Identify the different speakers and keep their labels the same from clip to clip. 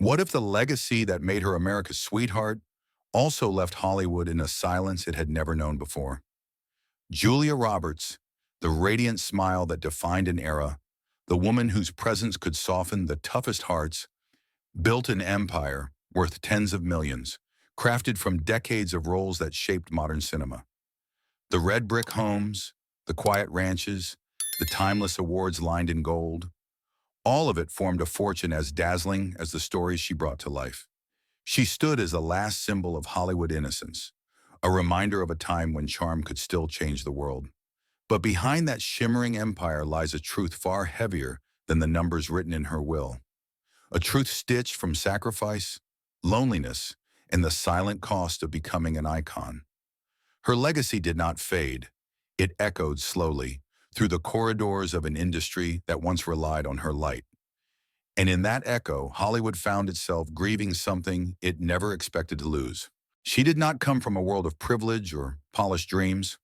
Speaker 1: What if the legacy that made her America's sweetheart also left Hollywood in a silence it had never known before? Julia Roberts, the radiant smile that defined an era, the woman whose presence could soften the toughest hearts, built an empire worth tens of millions, crafted from decades of roles that shaped modern cinema. The red brick homes, the quiet ranches, the timeless awards lined in gold, all of it formed a fortune as dazzling as the stories she brought to life. She stood as the last symbol of Hollywood innocence, a reminder of a time when charm could still change the world. But behind that shimmering empire lies a truth far heavier than the numbers written in her will. A truth stitched from sacrifice, loneliness, and the silent cost of becoming an icon. Her legacy did not fade. It echoed slowly through the corridors of an industry that once relied on her light. And in that echo, Hollywood found itself grieving something it never expected to lose. She did not come from a world of privilege or polished dreams.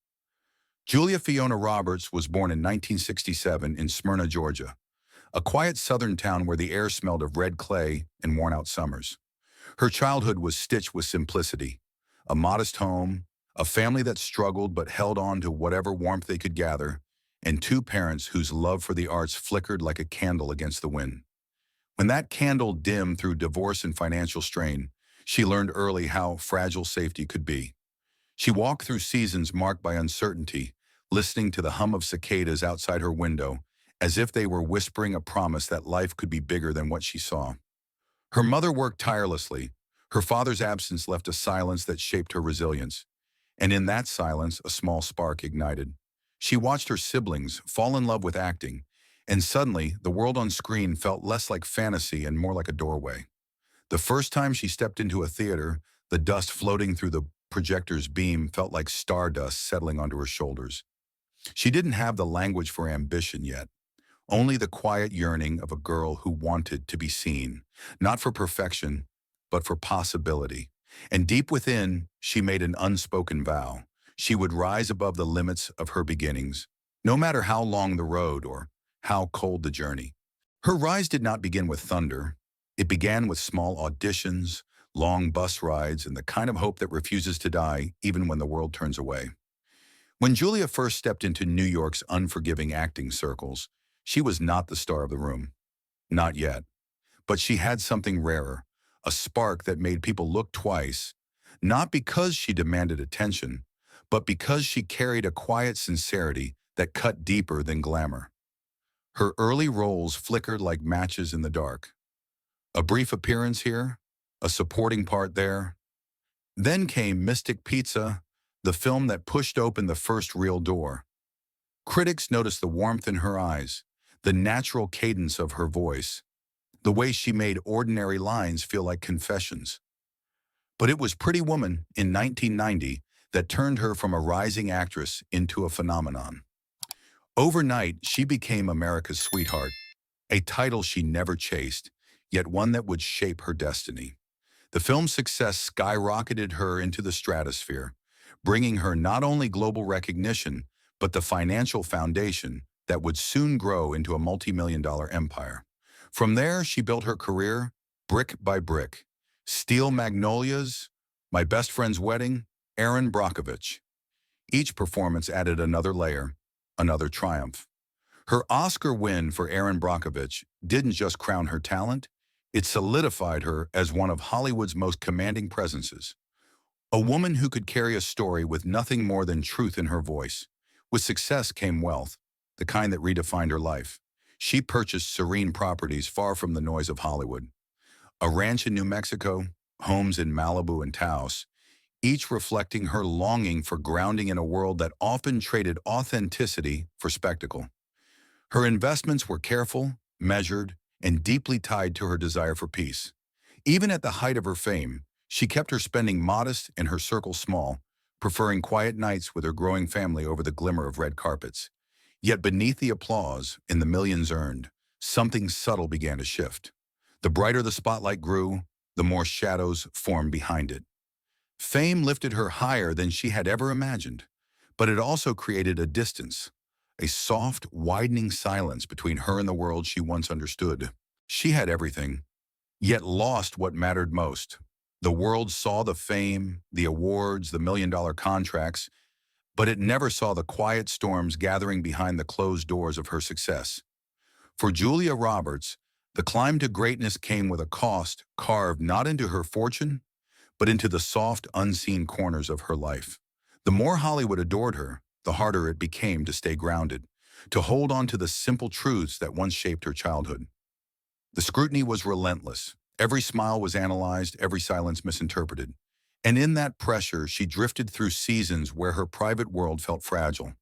Speaker 1: Julia Fiona Roberts was born in 1967 in Smyrna, Georgia, a quiet southern town where the air smelled of red clay and worn-out summers. Her childhood was stitched with simplicity, a modest home, a family that struggled but held on to whatever warmth they could gather, and two parents whose love for the arts flickered like a candle against the wind. When that candle dimmed through divorce and financial strain, she learned early how fragile safety could be. She walked through seasons marked by uncertainty, listening to the hum of cicadas outside her window, as if they were whispering a promise that life could be bigger than what she saw. Her mother worked tirelessly. Her father's absence left a silence that shaped her resilience. And in that silence, a small spark ignited. She watched her siblings fall in love with acting, and suddenly, the world on screen felt less like fantasy and more like a doorway. The first time she stepped into a theater, the dust floating through the projector's beam felt like stardust settling onto her shoulders. She didn't have the language for ambition yet, only the quiet yearning of a girl who wanted to be seen, not for perfection, but for possibility. And deep within, she made an unspoken vow. She would rise above the limits of her beginnings, no matter how long the road or how cold the journey. Her rise did not begin with thunder. It began with small auditions, long bus rides, and the kind of hope that refuses to die even when the world turns away. When Julia first stepped into New York's unforgiving acting circles, she was not the star of the room. Not yet. But she had something rarer, a spark that made people look twice, not because she demanded attention, but because she carried a quiet sincerity that cut deeper than glamour. Her early roles flickered like matches in the dark. A brief appearance here, a supporting part there. Then came Mystic Pizza, the film that pushed open the first real door. Critics noticed the warmth in her eyes, the natural cadence of her voice, the way she made ordinary lines feel like confessions. But it was Pretty Woman in 1990 that turned her from a rising actress into a phenomenon. Overnight, she became America's sweetheart, a title she never chased, yet one that would shape her destiny. The film's success skyrocketed her into the stratosphere, bringing her not only global recognition, but the financial foundation that would soon grow into a multi-million-dollar empire. From there, she built her career brick by brick. Steel Magnolias, My Best Friend's Wedding, Aaron Brockovich. Each performance added another layer, another triumph. Her Oscar win for Aaron Brockovich didn't just crown her talent, it solidified her as one of Hollywood's most commanding presences. A woman who could carry a story with nothing more than truth in her voice. With success came wealth, the kind that redefined her life. She purchased serene properties far from the noise of Hollywood. A ranch in New Mexico, homes in Malibu and Taos, each reflecting her longing for grounding in a world that often traded authenticity for spectacle. Her investments were careful, measured, and deeply tied to her desire for peace. Even at the height of her fame, she kept her spending modest and her circle small, preferring quiet nights with her growing family over the glimmer of red carpets. Yet beneath the applause and the millions earned, something subtle began to shift. The brighter the spotlight grew, the more shadows formed behind it. Fame lifted her higher than she had ever imagined, but it also created a distance, a soft, widening silence between her and the world she once understood. She had everything: yet lost what mattered most. The world saw the fame, the awards, the million-dollar contracts, but it never saw the quiet storms gathering behind the closed doors of her success. For Julia Roberts, the climb to greatness came with a cost carved not into her fortune, but into the soft, unseen corners of her life. The more Hollywood adored her, the harder it became to stay grounded, to hold on to the simple truths that once shaped her childhood. The scrutiny was relentless. Every smile was analyzed, every silence misinterpreted. And in that pressure, she drifted through seasons where her private world felt fragile.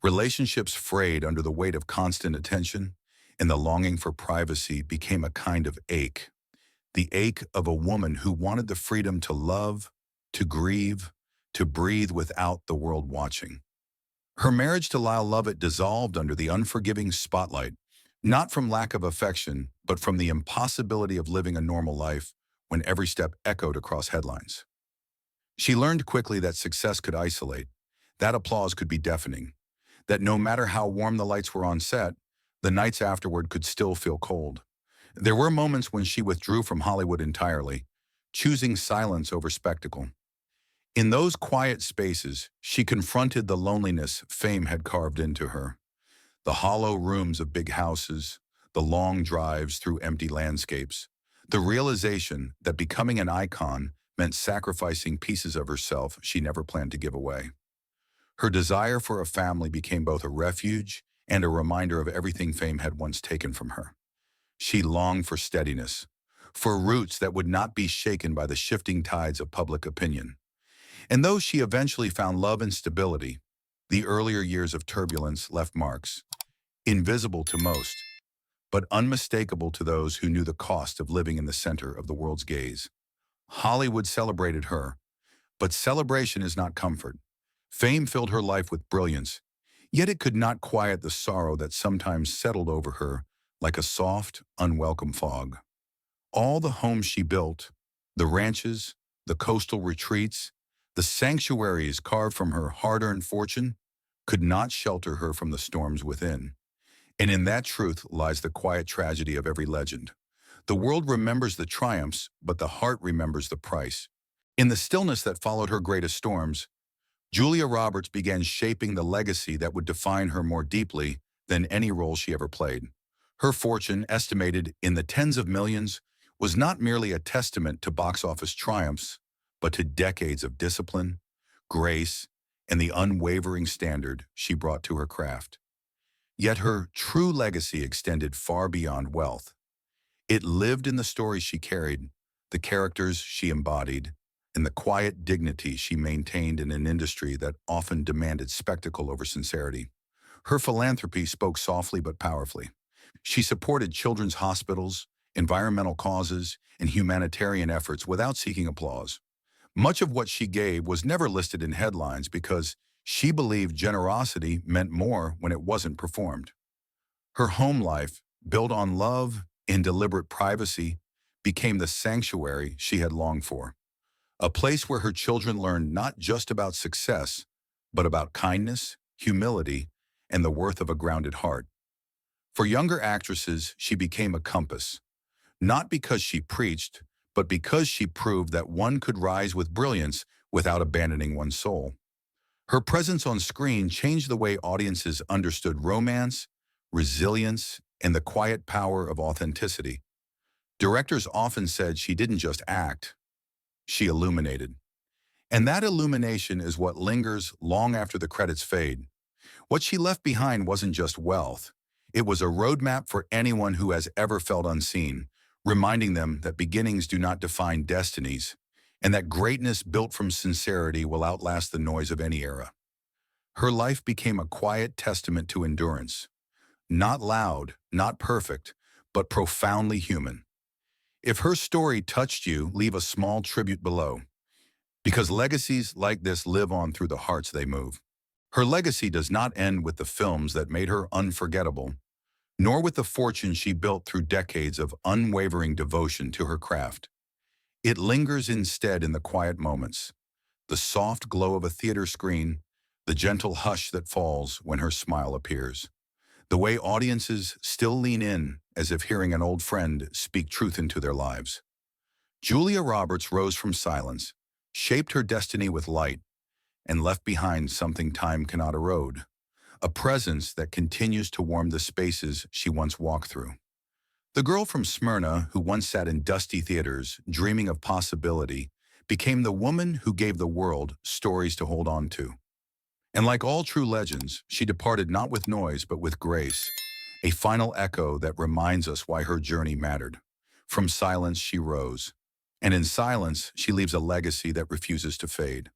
Speaker 1: Relationships frayed under the weight of constant attention, and the longing for privacy became a kind of ache. The ache of a woman who wanted the freedom to love, to grieve, to breathe without the world watching. Her marriage to Lyle Lovett dissolved under the unforgiving spotlight, not from lack of affection, but from the impossibility of living a normal life when every step echoed across headlines. She learned quickly that success could isolate, that applause could be deafening, that no matter how warm the lights were on set, the nights afterward could still feel cold. There were moments when she withdrew from Hollywood entirely, choosing silence over spectacle. In those quiet spaces, she confronted the loneliness fame had carved into her. The hollow rooms of big houses, the long drives through empty landscapes, the realization that becoming an icon meant sacrificing pieces of herself she never planned to give away. Her desire for a family became both a refuge and a reminder of everything fame had once taken from her. She longed for steadiness, for roots that would not be shaken by the shifting tides of public opinion. And though she eventually found love and stability, the earlier years of turbulence left marks, invisible to most, but unmistakable to those who knew the cost of living in the center of the world's gaze. Hollywood celebrated her, but celebration is not comfort. Fame filled her life with brilliance, yet it could not quiet the sorrow that sometimes settled over her like a soft, unwelcome fog. All the homes she built, the ranches, the coastal retreats, the sanctuaries carved from her hard-earned fortune, could not shelter her from the storms within. And in that truth lies the quiet tragedy of every legend. The world remembers the triumphs, but the heart remembers the price. In the stillness that followed her greatest storms, Julia Roberts began shaping the legacy that would define her more deeply than any role she ever played. Her fortune, estimated in the tens of millions, was not merely a testament to box office triumphs, but to decades of discipline, grace, and the unwavering standard she brought to her craft. Yet her true legacy extended far beyond wealth. It lived in the stories she carried, the characters she embodied, and the quiet dignity she maintained in an industry that often demanded spectacle over sincerity. Her philanthropy spoke softly but powerfully. She supported children's hospitals, environmental causes, and humanitarian efforts without seeking applause. Much of what she gave was never listed in headlines because she believed generosity meant more when it wasn't performed. Her home life, built on love and deliberate privacy, became the sanctuary she had longed for. A place where her children learned not just about success, but about kindness, humility, and the worth of a grounded heart. For younger actresses, she became a compass, not because she preached, but because she proved that one could rise with brilliance without abandoning one's soul. Her presence on screen changed the way audiences understood romance, resilience, and the quiet power of authenticity. Directors often said she didn't just act, she illuminated. And that illumination is what lingers long after the credits fade. What she left behind wasn't just wealth. It was a roadmap for anyone who has ever felt unseen, reminding them that beginnings do not define destinies, and that greatness built from sincerity will outlast the noise of any era. Her life became a quiet testament to endurance. Not loud, not perfect, but profoundly human. If her story touched you, leave a small tribute below, because legacies like this live on through the hearts they move. Her legacy does not end with the films that made her unforgettable, nor with the fortune she built through decades of unwavering devotion to her craft. It lingers instead in the quiet moments, the soft glow of a theater screen, the gentle hush that falls when her smile appears, The way audiences still lean in as if hearing an old friend speak truth into their lives. Julia Roberts rose from silence, shaped her destiny with light, and left behind something time cannot erode, a presence that continues to warm the spaces she once walked through. The girl from Smyrna, who once sat in dusty theaters dreaming of possibility, became the woman who gave the world stories to hold on to. And like all true legends, she departed not with noise but with grace, a final echo that reminds us why her journey mattered. From silence she rose, and in silence she leaves a legacy that refuses to fade.